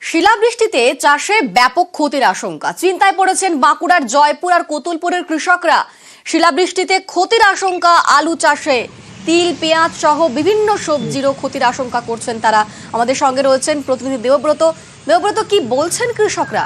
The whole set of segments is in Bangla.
শিলাবৃষ্টিতে চাষে ব্যাপক ক্ষতির আশঙ্কা। চিন্তায় পড়েছেন বাঁকুড়ার জয়পুর আর কোতুলপুরের কৃষকরা। শিলাবৃষ্টিতে ক্ষতির আশঙ্কা আলু চাষে, তিল, পেঁয়াজ সহ বিভিন্ন সবজিরও ক্ষতির আশঙ্কা করছেন তারা। আমাদের সঙ্গে রয়েছেন প্রতিনিধি দেবব্রত। দেবব্রত, কি বলছেন কৃষকরা?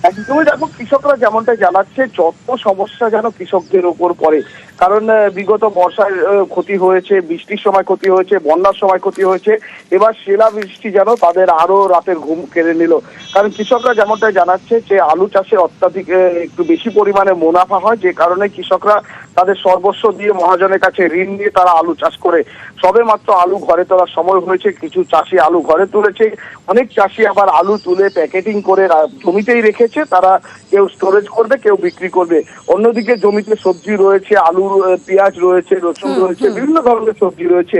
একদমই দেখো, কৃষকরা যেমনটা জানাচ্ছে যত সমস্যা যেন কৃষকদের উপর পড়ে। কারণ বিগত বর্ষায় ক্ষতি হয়েছে, বৃষ্টির সময় ক্ষতি হয়েছে, বন্যার সময় ক্ষতি হয়েছে, এবার শিলাবৃষ্টি যেন তাদের আরো রাতের ঘুম কেড়ে নিল। কারণ কৃষকরা যেমনটা জানাচ্ছে যে আলু চাষে অত্যাধিক একটু বেশি পরিমাণে মুনাফা হয়, যে কারণে কৃষকরা তাদের সর্বস্ব দিয়ে মহাজনের কাছে ঋণ নিয়ে তারা আলু চাষ করে। সবে মাত্র আলু ঘরে তোলার সময় হয়েছে, কিছু চাষি আলু ঘরে তুলেছে, অনেক চাষি আবার আলু তুলে প্যাকেটিং করে জমিতেই রেখেছে। তারা কেউ স্টোরেজ করবে, কেউ বিক্রি করবে। অন্যদিকে জমিতে সবজি রয়েছে, আলু, পেঁয়াজ রয়েছে, রসুন রয়েছে, বিভিন্ন ধরনের সবজি রয়েছে।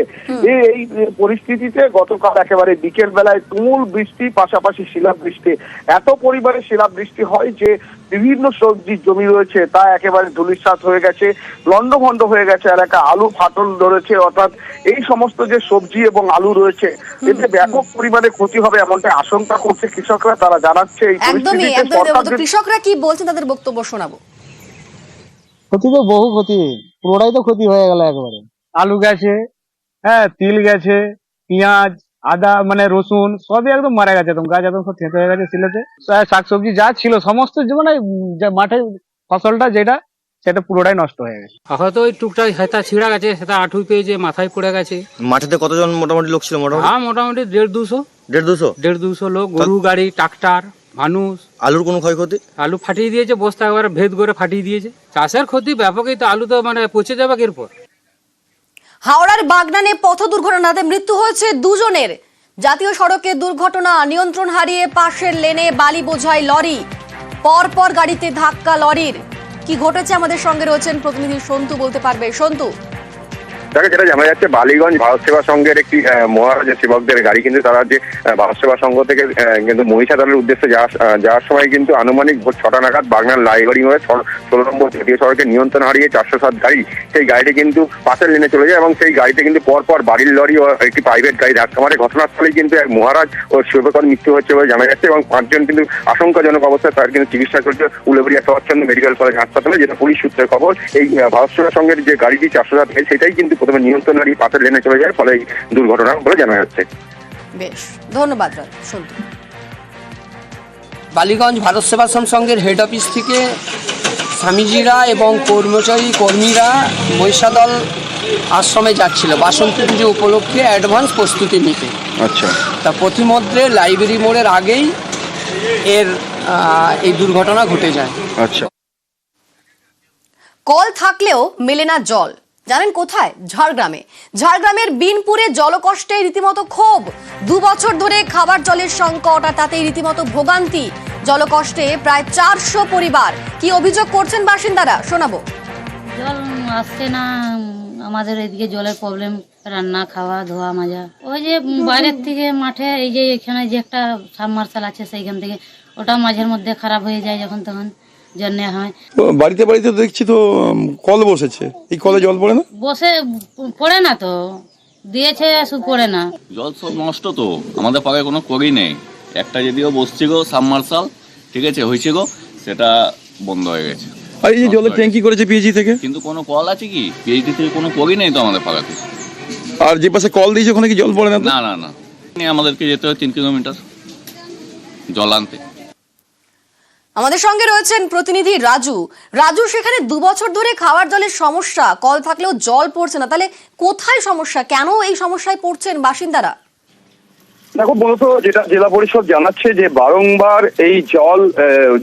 এই পরিস্থিতিতে গতকাল একেবারে বিকেল বেলায় তুমুল বৃষ্টি, পাশাপাশি শিলাবৃষ্টি, এত পরিমাণে শিলাবৃষ্টি হয় যে বিভিন্ন সবজির জমি রয়েছে তা একেবারে ধূলিসাৎ হয়ে গেছে, লন্ডভন্ড হয়ে গেছে এলাকা। আলু ফাটল ধরেছে, অর্থাৎ এই সমস্ত যে সবজি এবং আলু রয়েছে এতে ব্যাপক পরিমাণে ক্ষতি হবে এমনটা আশঙ্কা করছে কৃষকরা। তারা জানাচ্ছে এই পরিস্থিতিতে কৃষকরা কি বলছেন তাদের বক্তব্য শোনাবো। ক্ষতি তো বহু ক্ষতি, পুরোটাই তো ক্ষতি হয়ে গেল একবারে। আলু গেছে, হ্যাঁ, তিল গেছে, পেঁয়াজ, আদা, মানে রসুন সবই একদম মারা গেছে, একদম গাছ একদম সব থেঁতে হয়ে গেছে শিলেতে। শাকসবজি যা ছিল সমস্ত, মানে মাঠে ফসলটা যেটা সেটা পুরোটাই নষ্ট হয়ে গেছে। হয়তো ওই টুকটাক হেতা ছিঁড়া গেছে, সেটা আঁঠু পেয়েছে, মাথায় পড়ে গেছে। মাঠেতে কতজন মোটামুটি লোক ছিল? মোটামুটি 150 লোক, গরু গাড়ি, ট্রাক্টর, মানুষ। আলুর কোনো ক্ষয়ক্ষতি? আলু ফাটিয়ে দিয়েছে, বস্তা একবারে ভেদ করে ফাটিয়ে দিয়েছে। চাষের ক্ষতি ব্যাপকই, তো আলু তো মানে পচে যাবে এরপর। হাওড়ার বাগনানে পথ দুর্ঘটনাতে মৃত্যু হয়েছে দুজনের। জাতীয় সড়কে দুর্ঘটনা, নিয়ন্ত্রণ হারিয়ে পাশের লেনে বালি বোঝাই লরি, পরপর গাড়িতে ধাক্কা লরির। কি ঘটেছে আমাদের সঙ্গে রয়েছেন প্রতিনিধি সন্তু, বলতে পারবে সন্তু? দেখো, যেটা জানা যাচ্ছে বালিগঞ্জ ভারত সেবা সংঘের একটি মহারাজের সেবকদের গাড়ি কিন্তু তারা যে ভারত সেবা সংঘ থেকে কিন্তু মহিষাদলের উদ্দেশ্যে যাওয়ার সময় কিন্তু আনুমানিক ভোর 6টা নাগাদ বাগনার লাইবাড়ি হয়ে 16 নম্বর জাতীয় সড়কে নিয়ন্ত্রণ হারিয়ে 407 গাড়ি, সেই গাড়িটি কিন্তু পাশের লেনে চলে যায় এবং সেই গাড়িতে কিন্তু পরপর বাড়ির লরি ও একটি প্রাইভেট গাড়ি ধাক্কা মারে। ঘটনাস্থলেই কিন্তু এক মহারাজ ও সেবকের মৃত্যু হচ্ছে বলে জানা যাচ্ছে এবং 5 জন কিন্তু আশঙ্কাজনক অবস্থায় তার কিন্তু চিকিৎসা চলছে উলুবেড়িয়া শরৎচন্দ্র মেডিকেল কলেজ হাসপাতালে, যেটা পুলিশ সূত্রের খবর। এই ভারত সেবা সংঘের যে গাড়িটি 407 গাড়ি, সেটাই কিন্তু প্রথমে নিয়ন্ত্রণ হারিয়ে পাশের লেনে চলে যায়, ফলে এই দুর্ঘটনা বলে জানা যাচ্ছে। বেশ, ধন্যবাদ সন্তু। বালিগঞ্জ ভারত সেবাশ্রম সংঘের হেড অফিস থেকে স্বামীজিরা এবং কর্মীরা মহিষাদল আশ্রমে যাচ্ছিল বাসন্তী পুজো উপলক্ষে অ্যাডভান্স প্রস্তুতি নিতে। আচ্ছা, তা প্রতিমধ্যে লাইব্রেরি মোড়ের আগেই এই দুর্ঘটনা ঘটে যায়। আচ্ছা। কল থাকলেও মেলে না জল, জানেন কোথায়? ঝাড়গ্রামের বিনপুরে জলকষ্টে রীতিমতো ক্ষোভ। 2 বছর ধরে খাবার জলের সংকট, আর তাতেই রীতিমতো ভোগান্তি। জলকষ্টে প্রায় 400 পরিবার। কি অভিযোগ করছেন বাসিন্দারা, শোনাবো। জল আসছে না, আমাদের এদিকে জলের প্রবলেম, রান্না, খাওয়া, ধোয়া, মাজা। ওই যে বাইরের থেকে মাঠে এই যে এখানে যে একটা সাবমার্শাল আছে, সেইখান থেকে ওটা মাঝের মধ্যে খারাপ হয়ে যায়, যখন তখন জন্য হয়। বাড়িতে বাড়িতে দেখছি তো কল বসেছে, এই কলে জল পড়ে না? পড়ে না তো, দিয়েছে শুধু পড়ে না। জল সব নষ্ট তো, আমাদের পাড়ায় কোনো করি নেই। একটা যদিও বসছে গো সাবমার্শাল, ঠিক আছে, হয়েছে গো, সেটা বন্ধ হয়ে গেছে। আর এই যে জলের ট্যাঙ্কি করেছে পিএইচি থেকে, কিন্তু কোনো কল আছে কি? পিএইচডি থেকে কোনো করি নেই তো আমাদের পাড়াতে। আর যে পাশে কল দিয়েছে ওখানে কি জল পড়ে না? না, আমাদেরকে যেতে হয় 3 কিলোমিটার জল আনতে। আমাদের সঙ্গে রয়েছেন প্রতিনিধি রাজু। সেখানে 2 বছর ধরে খাওয়ার জলের সমস্যা, কল থাকলেও জল পড়ছে না। তাহলে কোথায় সমস্যা, কেন এই সমস্যায় পড়ছেন বাসিন্দারা? দেখো, মূলত যেটা জেলা পরিষদ জানাচ্ছে যে বারংবার এই জল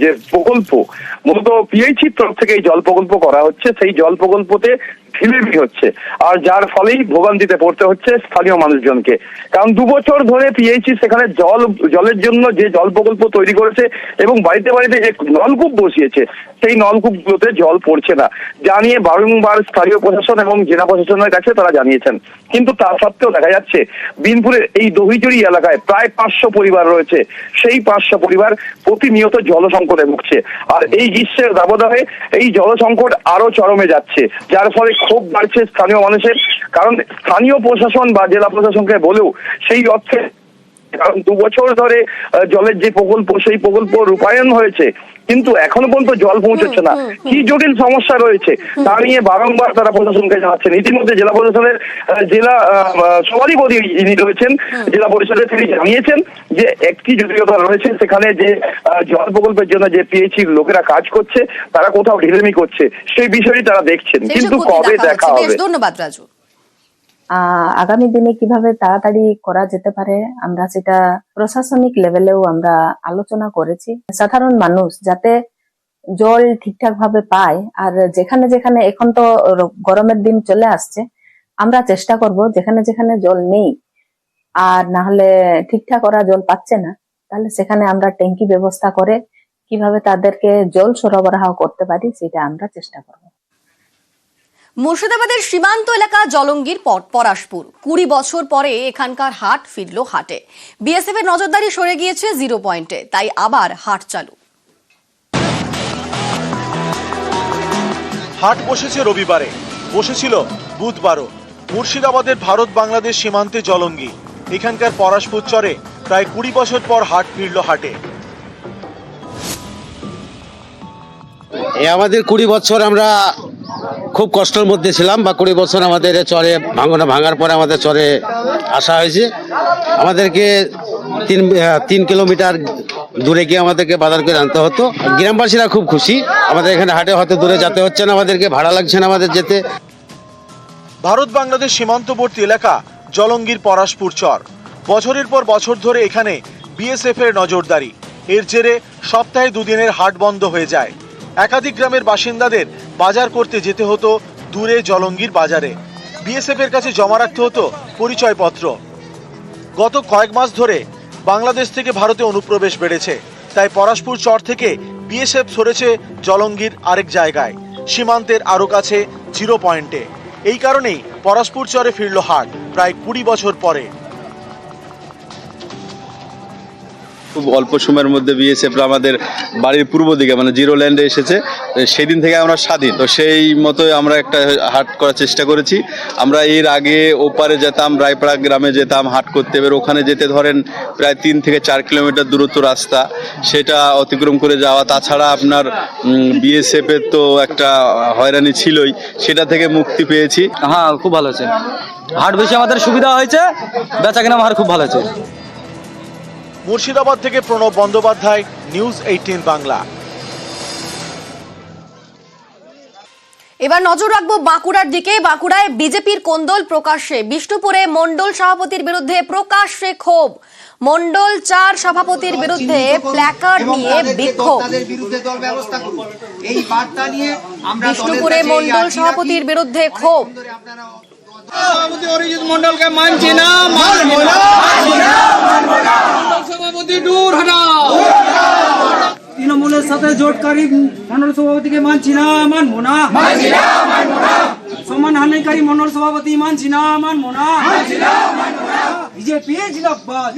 যে প্রকল্প, মূলত পিএইচির তরফ থেকে এই জল প্রকল্প করা হচ্ছে, সেই জল প্রকল্পতে ঢিলেমি হচ্ছে, আর যার ফলেই ভোগান্তিতে পড়তে হচ্ছে স্থানীয় মানুষজনকে। কারণ 2 বছর ধরে পিএইচি সেখানে জলের জন্য যে জল প্রকল্প তৈরি করেছে এবং বাড়িতে বাড়িতে যে নলকূপ বসিয়েছে, সেই নলকূপগুলোতে জল পড়ছে না, জানিয়ে বারংবার স্থানীয় প্রশাসন এবং জেলা প্রশাসনের কাছে তারা জানিয়েছেন। কিন্তু তা সত্ত্বেও দেখা যাচ্ছে বিনপুরের এই দহিজড়ি এলাকায় প্রায় 500 পরিবার রয়েছে, সেই 500 পরিবার প্রতিনিয়ত জল সংকটে ভুগছে। আর এই গ্রীষ্মের দাবদাহে এই জল সংকট আরো চরমে যাচ্ছে, যার ফলে ক্ষোভ বাড়ছে স্থানীয় মানুষের। কারণ স্থানীয় প্রশাসন বা জেলা প্রশাসনকে বলেও সেই অর্থে কারণ 2 বছর ধরে জলের যে প্রকল্প সেই প্রকল্প রূপায়ণ হয়েছে, কিন্তু এখনো পর্যন্ত জল পৌঁছচ্ছে না। কি জটিল সমস্যা রয়েছে তা নিয়ে বারংবার তারা প্রশাসনকে জানাচ্ছেন। ইতিমধ্যে জেলা প্রশাসনের জেলা সভাধিপতি যিনি রয়েছেন জেলা পরিষদে, তিনি জানিয়েছেন যে একটি জটিলতা রয়েছে, সেখানে যে জল প্রকল্পের জন্য যে পিএইচির লোকেরা কাজ করছে তারা কোথাও ঢিলেমি করছে, সেই বিষয়টি তারা দেখছেন, কিন্তু কবে দেখা হবে। ধন্যবাদ রাজু। আগামী দিনে কিভাবে তাড়াতাড়ি করা যেতে পারে আমরা সেটা প্রশাসনিক লেভেলেও আমরা আলোচনা করেছি। সাধারণ মানুষ যাতে জল ঠিকঠাক ভাবে পায়, আর যেখানে যেখানে এখন তো গরমের দিন চলে আসছে, আমরা চেষ্টা করব যেখানে যেখানে জল নেই আর না হলে ঠিকঠাক ওরা জল পাচ্ছে না, তাহলে সেখানে আমরা ট্যাঙ্কি ব্যবস্থা করে কিভাবে তাদেরকে জল সরবরাহ করতে পারি সেটা আমরা চেষ্টা করব। মুর্শিদাবাদের সীমান্ত এলাকা জলঙ্গির পরাশপুর, 20 বছর পরে এখানকার হাট ফিরল হাটে। বিএসএফ এর নজরদারি সরে গিয়েছে 0 পয়েন্টে, তাই আবার হাট চালু। হাট বসেছে রবিবারে, বসেছিল বুধবারও। মুর্শিদাবাদের ভারত বাংলাদেশ সীমান্তে জলঙ্গি, এখানকার পরাশপুর চরে প্রায় 20 বছর পর হাট ফিরল হাটে। আমাদের 20 বছর আমরা খুব কষ্টের মধ্যে ছিলাম, বা 20 বছর আমাদের চরে ভাঙার পরে আমাদের চরে আসা হয়েছে। আমাদেরকে 3 কিলোমিটার দূরে গিয়ে আমাদেরকে বাজার করে আনতে হতো। গ্রামবাসীরা খুব খুশি, আমাদের এখানে হাটে হয়তো দূরে যেতে হচ্ছে না, আমাদেরকে ভাড়া লাগছে না আমাদের যেতে। ভারত বাংলাদেশ সীমান্তবর্তী এলাকা জলঙ্গির পরাশপুর চর। বছরের পর বছর ধরে এখানে বিএসএফ এর নজরদারি, এর জেরে সপ্তাহে 2 দিনের হাট বন্ধ হয়ে যায়। একাধিক গ্রামের বাসিন্দাদের বাজার করতে যেতে হতো দূরে জলঙ্গির বাজারে। বিএসএফ এর কাছে জমা রাখতে হতো পরিচয়পত্র। গত কয়েক মাস ধরে বাংলাদেশ থেকে ভারতে অনুপ্রবেশ বেড়েছে, তাই পরাশপুর চর থেকে বিএসএফ সরেছে জলঙ্গির আরেক জায়গায়, সীমান্তের আরো কাছে 0 পয়েন্টে। এই কারণেই পরাশপুর চরে ফিরল হাট প্রায় 20 বছর পরে। খুব অল্প সময়ের মধ্যে বিএসএফ আমাদের বাড়ির পূর্ব দিকে মানে 0 ল্যান্ডে এসেছে, সেদিন থেকে আমরা স্বাধীন। তো সেই মতোই আমরা একটা হাট করার চেষ্টা করেছি। আমরা এর আগে ওপারে যেতাম, রায়পাড়া গ্রামে যেতাম হাট করতে, এবার ওখানে যেতে ধরেন প্রায় 3 থেকে 4 কিলোমিটার দূরত্ব রাস্তা, সেটা অতিক্রম করে যাওয়া। তাছাড়া আপনার বিএসএফ এর তো একটা হয়রানি ছিলই, সেটা থেকে মুক্তি পেয়েছি। হ্যাঁ, খুব ভালো আছে হাট, বেশি আমাদের সুবিধা হয়েছে, বেচা কেনা আমার খুব ভালো আছে। মুর্শিদাবাদ থেকে প্রণব বন্দ্যোপাধ্যায়, নিউজ 18 বাংলা। এবার নজর রাখবো বাঁকুড়ার দিকে। বাঁকুড়ায় বিজেপির কোন্দল প্রকাশ্যে, বিষ্ণুপুরে মণ্ডল সভাপতির বিরুদ্ধে প্রকাশ্যে ক্ষোভ। মণ্ডল 4 সভাপতির বিরুদ্ধে প্ল্যাকার্ড নিয়ে বিক্ষোভ। বিষ্ণুপুরে মণ্ডল সভাপতির বিরুদ্ধে ক্ষোভ। মন্ডলকে মানছি না, সভাপতি দূর হটাও। তৃণমূলের সাথে জোটকারী মন্ডল সভাপতিকে মানছি না, মানবো না। সম্মান হানিকারী মন্ডল সভাপতি মানছি না, মানবো না। বিজেপি জিন্দাবাদ।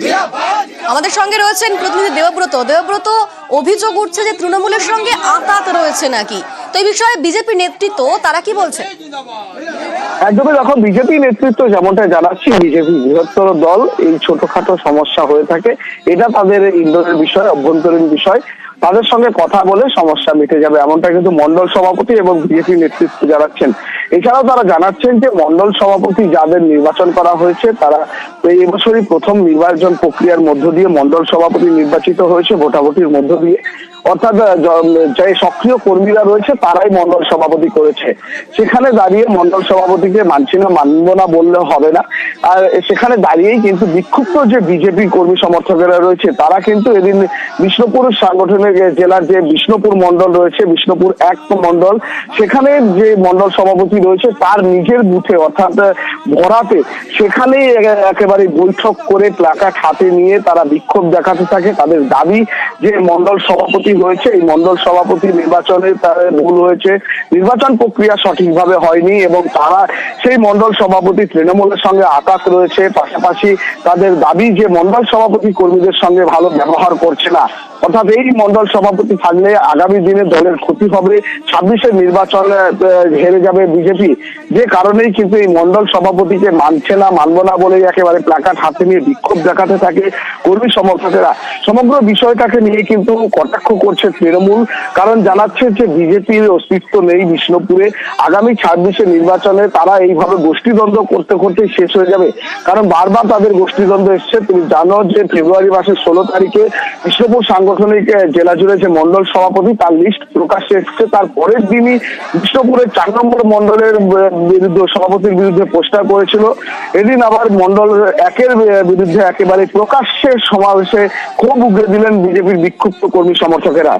আমাদের সঙ্গে রয়েছেন প্রতিনিধি দেবব্রত। দেবব্রত, অভিযোগ উঠছে যে তৃণমূলের সঙ্গে আঁতাত রয়েছে নাকি, তো এই বিষয়ে বিজেপি নেতৃত্ব তারা কি বলছে? একদমই দেখো, বিজেপি নেতৃত্ব যেমনটা জানাচ্ছি, বিজেপি বৃহত্তর দল, এই ছোটখাটো সমস্যা হয়ে থাকে, এটা তাদের ইন্দোরের বিষয়, অভ্যন্তরীণ বিষয়, তাদের সঙ্গে কথা বলে সমস্যা মিটে যাবে, এমনটা কিন্তু মন্ডল সভাপতি এবং বিজেপি নেতৃত্ব জানাচ্ছেন। এছাড়াও তারা জানাচ্ছেন যে মন্ডল সভাপতি যাদের নির্বাচন করা হয়েছে তারা এই বছরই প্রথম নির্বাচন প্রক্রিয়ার মধ্য দিয়ে মন্ডল সভাপতি নির্বাচিত হয়েছে, ভোটাভুটির মধ্য দিয়ে। অর্থাৎ যে সক্রিয় কর্মীরা রয়েছে তারাই মন্ডল সভাপতি করেছে। সেখানে দাঁড়িয়ে মন্ডল সভাপতিকে মানছি না, মানব না বললে হবে না। আর সেখানে দাঁড়িয়েই কিন্তু বিক্ষুব্ধ যে বিজেপি কর্মী সমর্থকেরা রয়েছে তারা কিন্তু এদিন বিষ্ণুপুর সাংগঠনিক জেলার যে বিষ্ণুপুর মন্ডল রয়েছে, বিষ্ণুপুর 1 মন্ডল, সেখানে যে মন্ডল সভাপতি রয়েছে তার নিজের বুথে অর্থাৎ ভরাতে, সেখানেই একেবারে বৈঠক করে প্ল্যাকার্ড হাতে নিয়ে তারা বিক্ষোভ দেখাতে থাকে। তাদের দাবি যে মন্ডল সভাপতি রয়েছে, এই মন্ডল সভাপতি নির্বাচনে তাদের ভুল হয়েছে, নির্বাচন প্রক্রিয়া সঠিকভাবে হয়নি এবং তারা সেই মন্ডল সভাপতি তৃণমূলের সঙ্গে আঘাত রয়েছে। পাশাপাশি তাদের দাবি যে মন্ডল সভাপতি কর্মীদের সঙ্গে ভালো ব্যবহার করছে না, অর্থাৎ এই মন্ডল সভাপতি থাকলে আগামী দিনে দলের ক্ষতি হবে, 26-এর নির্বাচন হেরে যাবে বিজেপি। যে কারণেই কিন্তু এই মন্ডল সভাপতিকে মানছে না, মানব না বলে একেবারে প্ল্যাকার্ড হাতে নিয়ে বিক্ষোভ দেখাতে থাকে কর্মী সমর্থকেরা। সমগ্র বিষয়টাকে নিয়ে কিন্তু কটাক্ষ করছে তৃণমূল, কারণ জানাচ্ছে যে বিজেপির অস্তিত্ব নেই বিষ্ণুপুরে। আগামী 26-এর নির্বাচনে তারা এইভাবে গোষ্ঠীদ্বন্দ্ব করতে করতে শেষ হয়ে যাবে, কারণ বারবার তাদের গোষ্ঠীদ্বন্দ্ব এসছে। তুমি জানো যে ফেব্রুয়ারি মাসের 16 তারিখে বিষ্ণুপুর সাংগঠনিক জেলা জুড়ে যে মন্ডল সভাপতি তার লিস্ট প্রকাশ্যে এসছে, তার পরের দিনই বিষ্ণুপুরের 4 নম্বর মন্ডলের বিরুদ্ধে সভাপতির বিরুদ্ধে পোস্টার করেছিল। এদিন আবার মন্ডল 1-এর বিরুদ্ধে একেবারে প্রকাশ্যে সমাবেশে ক্ষোভ উগরে দিলেন বিজেপির বিক্ষুব্ধ কর্মী সমর্থকেরা।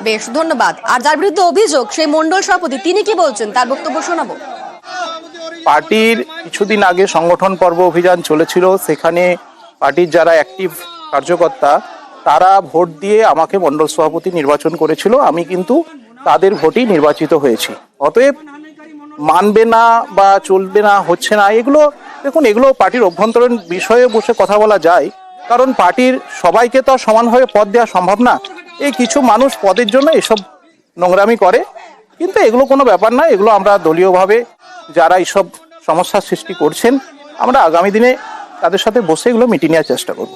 বেশ, ধন্যবাদ। আর যার বিরুদ্ধে অভিযোগ সেই মন্ডল সভাপতি, তিনি কি বলছেন তার বক্তব্য শোনাবো। পার্টির কিছুদিন আগে সংগঠন পর্ব অভিযান চলেছিল, সেখানে পার্টির যারা অ্যাক্টিভ কার্যকর্তা তারা ভোট দিয়ে আমাকে মণ্ডল সভাপতি নির্বাচন করেছিল। আমি কিন্তু তাদের ভোটেই নির্বাচিত হয়েছি। অতএব মানবে না বা চলবে না, হচ্ছে না, এগুলো দেখুন, এগুলো পার্টির অভ্যন্তরীণ বিষয়ে বসে কথা বলা যায়, কারণ পার্টির সবাইকে তো সমানভাবে পদ দেওয়া সম্ভব না। এই কিছু মানুষ পদের জন্য এসব নোংরামি করে, কিন্তু এগুলো কোনো ব্যাপার না। এগুলো আমরা দলীয়ভাবে যারা এইসব সমস্যার সৃষ্টি করছেন, আমরা আগামী দিনে তাদের সাথে বসে এগুলো মিটিয়ে নেওয়ার চেষ্টা করব।